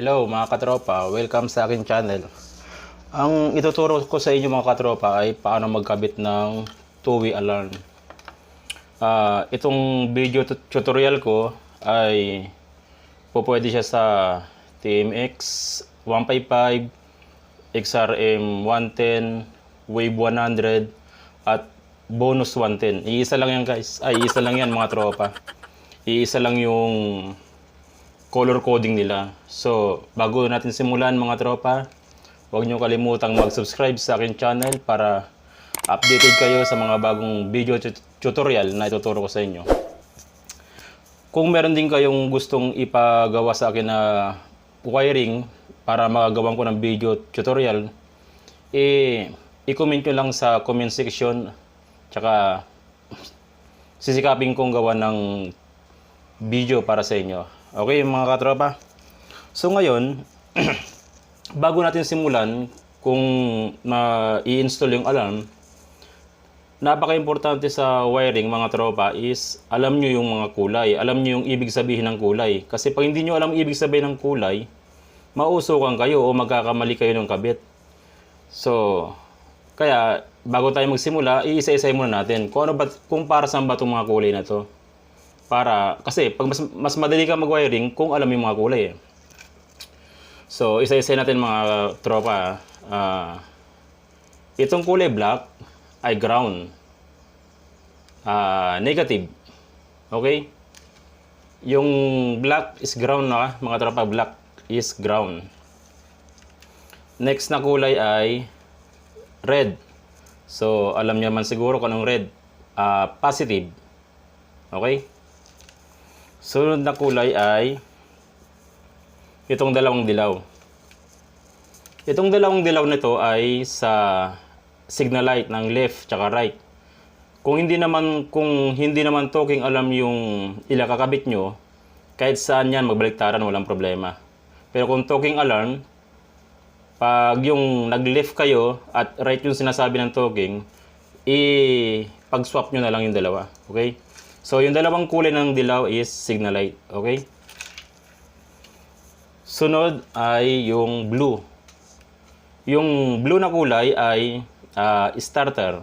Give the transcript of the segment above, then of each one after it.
Hello mga katropa, welcome sa aking channel. Ang ituturo ko sa inyo mga katropa ay paano magkabit ng two-way alarm. Itong video tutorial ko ay pwede siya sa TMX 155, XRM 110, Wave 100 at bonus 110. Iisa lang yan guys, iisa lang yan mga tropa. Iisa lang yung color coding nila. So, bago natin simulan mga tropa, huwag nyo kalimutang mag-subscribe sa akin channel para updated kayo sa mga bagong video tutorial na ituturo ko sa inyo. Kung meron din kayong gustong ipagawa sa akin na wiring para magagawan ko ng video tutorial, i-comment nyo lang sa comment section, tsaka sisikapin kong gawa ng video para sa inyo. Okay mga katropa. So ngayon, bago natin simulan kung i-install yung alarm, napaka-importante sa wiring mga tropa is alam nyo yung mga kulay. Alam nyo yung ibig sabihin ng kulay. Kasi pag hindi nyo alam ibig sabihin ng kulay, mausukan kayo o magkakamali kayo ng kabit. So, kaya bago tayo magsimula, iisa-isay muna natin kung para saan ba itong mga kulay na to. Kasi pag mas madali ka mag-wiring kung alam yung mga kulay eh. So, isa-isa natin mga tropa. Itong kulay black ay ground. Negative. Okay? Yung black is ground na mga tropa. Black is ground. Next na kulay ay red. So, alam niyo man siguro kung anong red. Positive. Okay? Sunod na kulay ay itong dalawang dilaw. Itong dalawang dilaw nito ay sa signal light ng left tsaka right. Kung hindi naman talking alam yung ilakakabit nyo, kahit saan yan magbaliktaran walang problema. Pero kung talking alarm, pag yung nag-left kayo at right yung sinasabi ng talking, pag-swap nyo na lang yung dalawa. Okay? So, yung dalawang kulay ng dilaw is signal light. Okay? Sunod ay yung blue. Yung blue na kulay ay starter.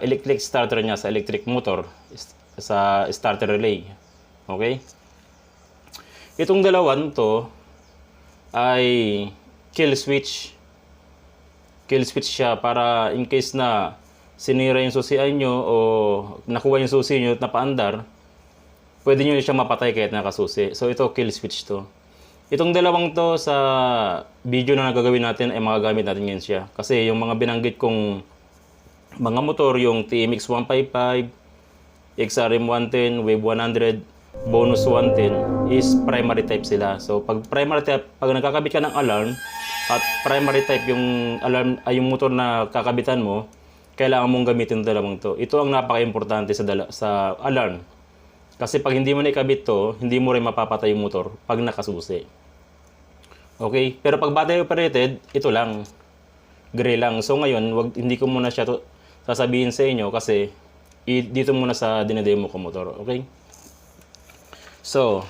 Electric starter niya sa electric motor. Sa starter relay. Okay? Itong dalawan to ay kill switch. Kill switch siya para in case na sinira yung susian nyo o nakuha yung susi nyo at napaandar, pwede nyo siyang mapatay kahit nakasusi. So ito kill switch to. Itong dalawang to sa video na nagagawin natin ay magagamit natin ngayon siya. Kasi yung mga binanggit kong mga motor, yung TMX 155, XRM 110, Wave 100, Bonus 110 is primary type sila. So pag primary type, pag nagkakabit ka ng alarm at primary type yung alarm ay yung motor na kakabitan mo, kailangan mong gamitin yung dalawang to. Ito ang napaka-importante sa alarm. Kasi pag hindi mo na ikabit to, hindi mo rin mapapatay yung motor pag nakasusi. Okay? Pero pag battery operated, ito lang. Gray lang. So ngayon, hindi ko muna siya sasabihin sa inyo kasi dito muna sa dinedemo ko motor. Okay? So,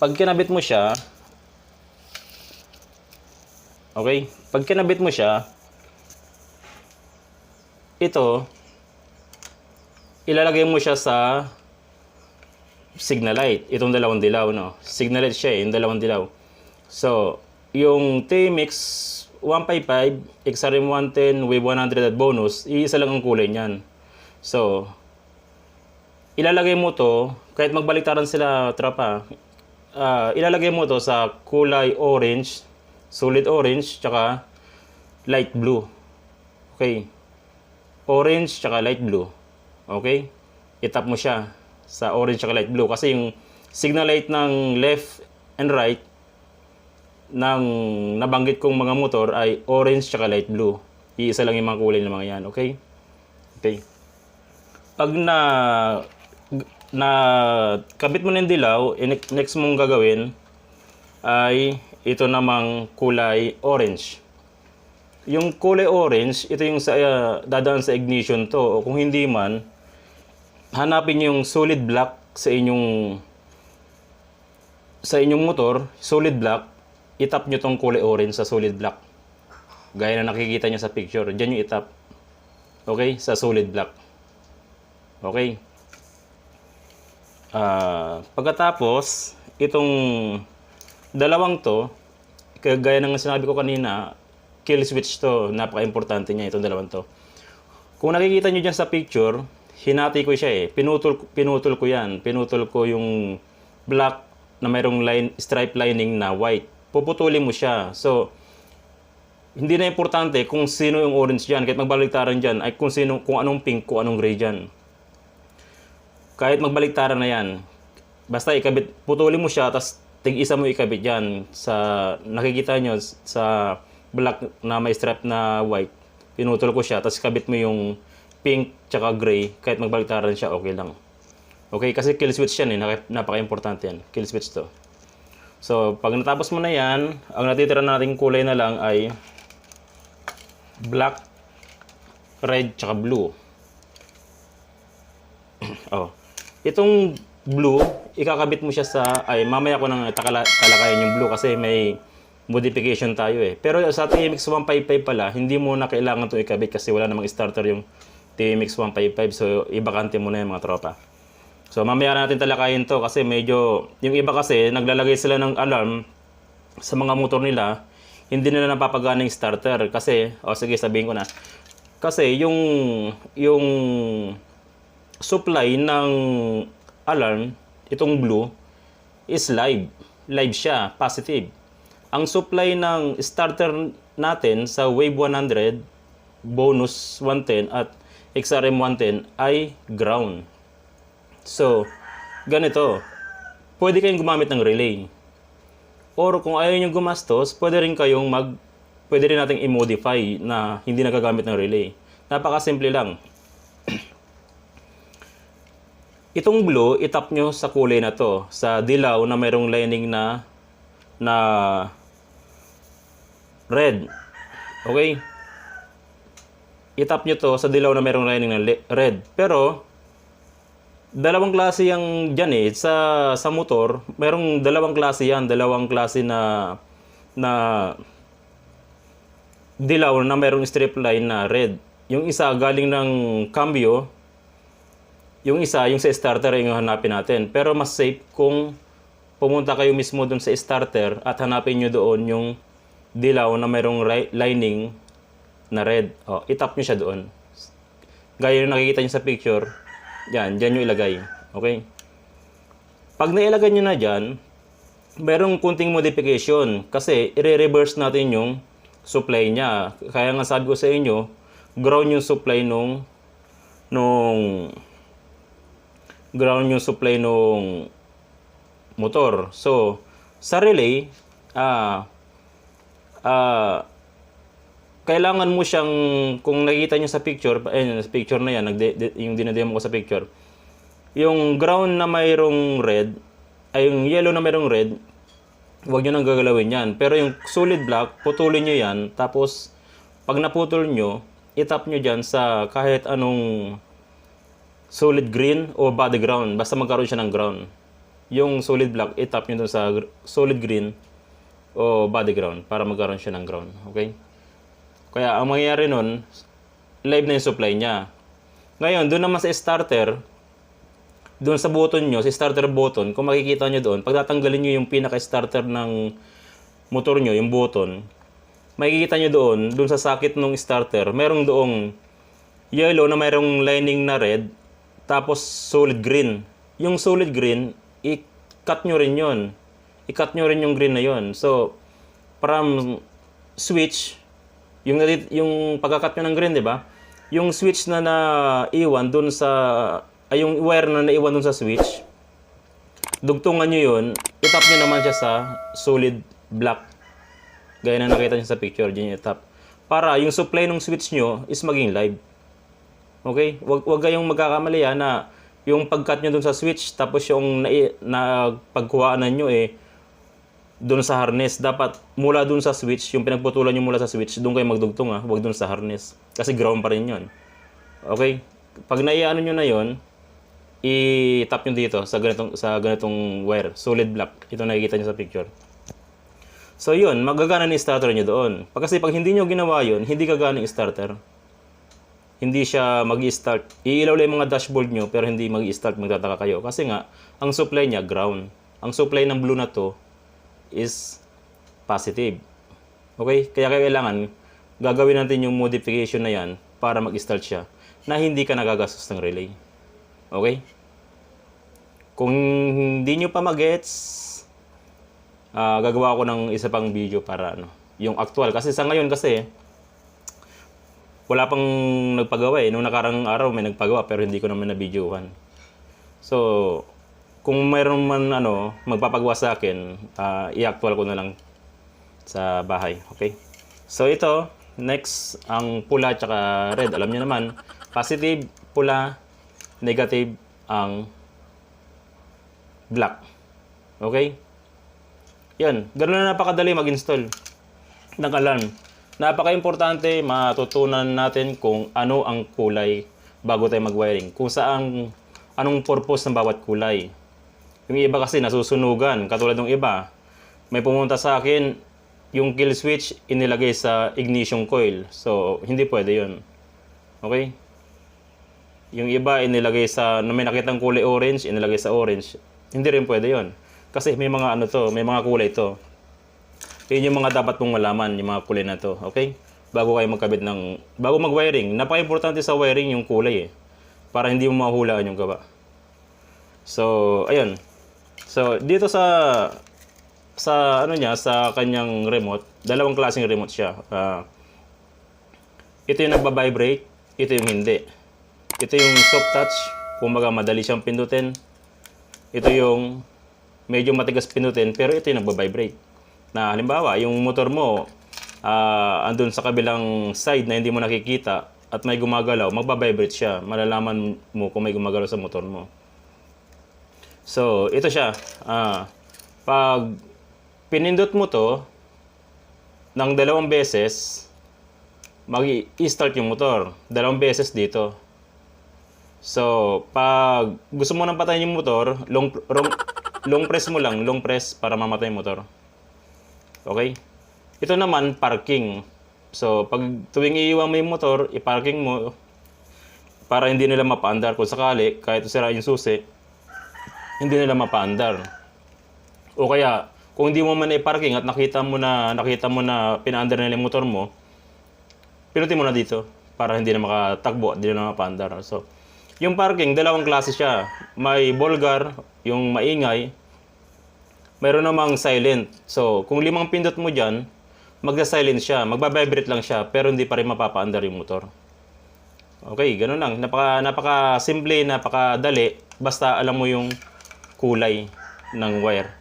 pag kinabit mo siya, okay? Pag kinabit mo siya, ito, ilalagay mo siya sa signal light. Itong dalawang dilaw, no? Signal light siya yung dalawang dilaw. So, yung TMX 155, XRM 110, Wave 100 at bonus, iisa lang ang kulay niyan. So, ilalagay mo to, kahit magbaliktaran sila, tropa, ilalagay mo to sa kulay orange, solid orange, tsaka light blue. Okay? Orange tsaka light blue. Okay? I-tap mo siya sa orange tsaka light blue. Kasi yung signal light ng left and right ng nabanggit kong mga motor ay orange tsaka light blue. Iisa lang yung mga kulay ng mga yan. Okay? Okay. Pag na kabit mo ng dilaw, next mong gagawin ay ito namang kulay orange. Yung kulay orange, ito yung dadaan sa ignition to. O kung hindi man, hanapin yung solid black sa inyong sa inyong motor, solid black, itap nyo tong kulay orange sa solid black. Gaya na nakikita nyo sa picture. Diyan yung itap. Okay? Sa solid black. Okay? Pagkatapos, itong dalawang to, gaya ng sinabi ko kanina, kill switch to. Napaka-importante niya itong dalawang to. Kung nakikita nyo dyan sa picture, hinati ko siya eh. Pinutol ko yan. Pinutol ko yung black na mayroong stripe lining na white. Puputulin mo siya. So, hindi na importante kung sino yung orange dyan. Kahit magbaliktaran dyan, ay kung anong pink, kung anong gray dyan. Kahit magbaliktaran na yan. Basta ikabit, putulin mo siya, tapos tig-isa mo ikabit dyan. Nakikita nyo sa black na may stripe na white. Pinutol ko siya, tapos ikabit mo yung pink tsaka gray. Kahit magbaliktaran siya, okay lang. Okay, kasi kill switch yan eh. Napaka-importante yan. Kill switch to. So, pag natapos mo na yan, ang natitira nating kulay na lang ay black, red, tsaka blue. Oh. Itong blue, ikakabit mo siya mamaya ko nang talakayan yung blue kasi may modification tayo eh. Pero sa TMX 155 pala, hindi mo na kailangan ito ikabit kasi wala namang starter yung TMX 155. So, ibakante mo na yung mga tropa. So, mamaya natin talakayin to kasi medyo, yung iba kasi, naglalagay sila ng alarm sa mga motor nila, hindi nila napapagana yung starter. Kasi, sige, sabihin ko na. Kasi, yung supply ng alarm, itong blue, is live. Live siya, positive. Ang supply ng starter natin sa Wave 100, Bonus 110 at XRM 110 ay ground. So, ganito. Pwede kayong gumamit ng relay. Or kung ayaw nyo gumastos, pwede rin nating i-modify na hindi nagagamit ng relay. Napakasimple lang. Itong blue, itap nyo sa kulay na to. Sa dilaw na mayroong lining na red. Okay? Itap nyo to sa dilaw na mayroong lining na red. Pero, dalawang klase yang dyan eh. Sa motor, mayroong dalawang klase yan. Dalawang klase na dilaw na mayroong strip line na red. Yung isa galing ng cambio. Yung isa, yung sa starter yung hanapin natin. Pero mas safe kung pumunta kayo mismo dun sa starter at hanapin nyo doon yung dilaw na mayroong lining na red. Itap nyo siya doon. Gaya yung nakikita nyo sa picture. Yan, dyan nyo ilagay. Okay? Pag nailagay nyo na dyan, merong kunting modification. Kasi, i-reverse natin yung supply niya. Kaya nga sabi ko sa inyo, ground yung supply nung motor. So, sa relay, kailangan mo siyang, kung nakikita nyo sa picture, sa picture na yan, yung dinademo ko sa picture, yung ground na mayroong red, yung yellow na mayroong red, huwag nyo nang gagalawin yan. Pero yung solid black, putulin nyo yan, tapos, pag naputol nyo, itap nyo dyan sa kahit anong solid green o body ground, basta magkaroon siya ng ground. Yung solid black, itap nyo dun sa solid green o body ground, para magkaroon siya ng ground. Okay? Kaya ang mangyayari nun, live na yung supply niya. Ngayon, doon naman sa starter, doon sa button nyo, sa starter button, kung makikita nyo doon, pag tatanggalin nyo yung pinaka-starter ng motor nyo, yung button, makikita nyo doon sa socket ng starter, merong doong yellow na mayroong lining na red, tapos solid green. Yung solid green, i-cut nyo rin yun. I-cut nyo rin yung green na yun. So, from switch, yung pagkakat nyo ng green, di ba? Yung switch na naiwan dun yung wire na naiwan dun sa switch, dugtungan nyo yun, itap nyo naman siya sa solid black. Gaya na nakita nyo sa picture, dyan yung itap. Para yung supply ng switch nyo is maging live. Okay? Huwag kayong magkakamali na yung pagkat nyo dun sa switch, tapos yung pagkuhaanan nyo doon sa harness. Dapat mula doon sa switch, yung pinagputulan nyo mula sa switch, doon kayo magdugtong huwag doon sa harness. Kasi ground pa rin yun. Okay? Pag naiano nyo na yon, i-tap nyo dito sa ganitong wire, solid black. Ito nakikita nyo sa picture. So yun, magagana ni starter nyo doon. Kasi pag hindi nyo ginawa yun, hindi gagana yung starter. Hindi siya mag-i-start. Iilaw lang yung mga dashboard nyo, pero hindi mag-i-start, magtataka kayo. Kasi nga, ang supply niya, ground. Ang supply ng blue na to is positive. Okay? Kaya kailangan, gagawin natin yung modification na yan para mag-start siya na hindi ka nagagastos ng relay. Okay? Kung hindi nyo pa magets, gagawa ko ng isa pang video para yung actual. Kasi sa ngayon kasi, wala pang nagpagawa eh. Nung nakarang araw may nagpagawa pero hindi ko naman na-videohan. So, kung mayroon man magpapagawa sa akin, i-actual ko na lang sa bahay. Okay? So, ito, next, ang pula at red. Alam niyo naman, positive, pula, negative, ang black. Okay? Yan, ganoon na napakadali mag-install ng alarm. Napaka-importante matutunan natin kung ano ang kulay bago tayo mag-wiring. Kung anong purpose ng bawat kulay. Yung iba kasi nasusunugan, katulad ng iba. May pumunta sa akin, yung kill switch inilagay sa ignition coil. So, hindi pwede yun. Okay? Yung iba inilagay may nakitang kulay orange, inilagay sa orange. Hindi rin pwede yun. Kasi may mga may mga kulay to. Yun yung mga dapat mong malaman, yung mga kulay na to, okay? Bago mag-wiring. Napaka-importante sa wiring yung kulay eh. Para hindi mo mahulaan yung gawa. So, ayun. So, dito sa kanyang remote, dalawang klaseng remote siya. Ito yung nagba-vibrate, ito yung hindi. Ito yung soft touch, kumbaga madali siyang pindutin. Ito yung medyo matigas pinutin, pero ito yung nagba-vibrate. Na halimbawa, yung motor mo, andun sa kabilang side na hindi mo nakikita at may gumagalaw, magba-vibrate siya. Malalaman mo kung may gumagalaw sa motor mo. So, ito siya. Pag pinindot mo to ng 2 beses, mag-i-start yung motor. 2 beses dito. So, pag gusto mo nang patayin yung motor, long press mo lang, long press para mamatay yung motor. Okay? Ito naman, parking. So, pag tuwing iiwan mo yung motor, i-parking mo para hindi nila mapaandar. Kung sakali, kahit sira yung susi, hindi nila mapaandar. O kaya, kung hindi mo man i-parking at nakita mo na pinaandar nila yung motor mo, pinutin mo na dito para hindi na makatakbo, hindi na mapaandar. So, yung parking, dalawang klase siya. May bulgar, yung maingay. Mayroon namang silent. So, kung 5 pindot mo dyan, magsa-silent siya. Magba-vibrate lang siya, pero hindi pa rin mapapaandar yung motor. Okay, ganun lang. Napaka-simple, napakadali. Basta alam mo yung kulay ng wire.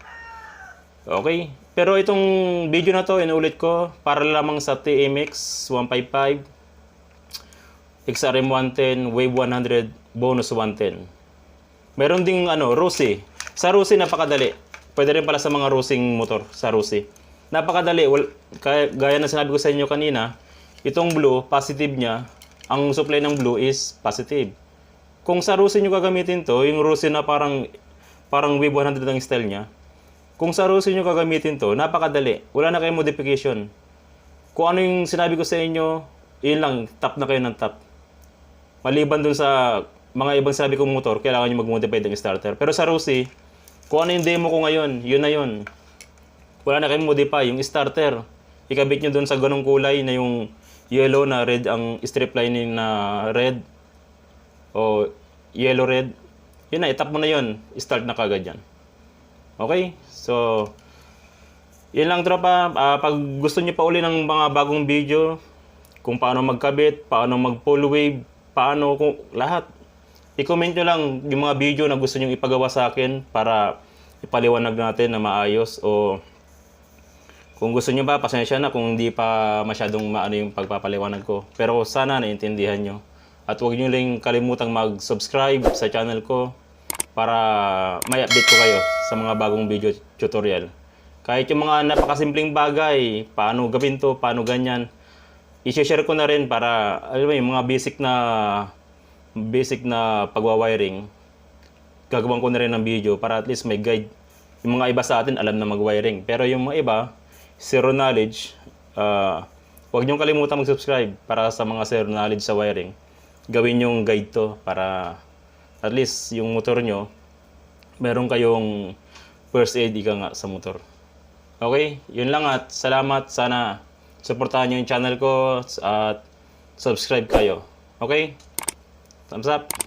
Okay? Pero itong video na to, inuulit ko, para lamang sa TMX 155, XRM 110, Wave 100, bonus 110. Meron ding Rusi. Sa Rusi napakadali. Pwede rin pala sa mga Rusing motor sa Rusi. Napakadali. Gaya na sinabi ko sa inyo kanina, itong blue, positive niya. Ang supply ng blue is positive. Kung sa Rusi nyo gagamitin to, yung Rusi na parang Wave 100 ang style niya. Kung sa Rusi nyo gagamitin to, napakadali. Wala na kayong modification. Kung ano yung sinabi ko sa inyo, yun lang, tap na kayo ng tap. Maliban dun sa mga ibang sabi kong motor, kailangan nyo mag-modify ng starter. Pero sa Rusi, kung ano yung demo ko ngayon, yun na yun. Wala na kayong modify. Yung starter, ikabit nyo dun sa ganong kulay na yung yellow na red, ang strip lining na red o yellow red. Yun na, itap mo na yun. Start na kagad yan. Okay? So, yun lang tropa. Pag gusto nyo pa uli ng mga bagong video, kung paano magkabit, paano mag-pull wave, paano, kung lahat. I-comment nyo lang yung mga video na gusto nyo ipagawa sa akin para ipaliwanag natin na maayos. O kung gusto nyo ba, pasensya na kung hindi pa masyadong maano yung pagpapaliwanag ko. Pero sana naintindihan nyo. At huwag nyo lang kalimutang mag-subscribe sa channel ko para may update ko kayo sa mga bagong video tutorial. Kahit yung mga napakasimpleng bagay, paano gawin to, paano ganyan, i-share ko na rin para alam mo yung mga basic na pagwa-wiring gagawin ko na rin ng video para at least may guide. Yung mga iba sa atin alam na mag-wiring. Pero yung mga iba, zero knowledge, huwag niyong kalimutan mag-subscribe para sa mga zero knowledge sa wiring. Gawin yung guide to para at least yung motor nyo, meron kayong first aid ika nga sa motor. Okay, yun lang at salamat. Sana supportahan nyo yung channel ko at subscribe kayo. Okay? Thumbs up!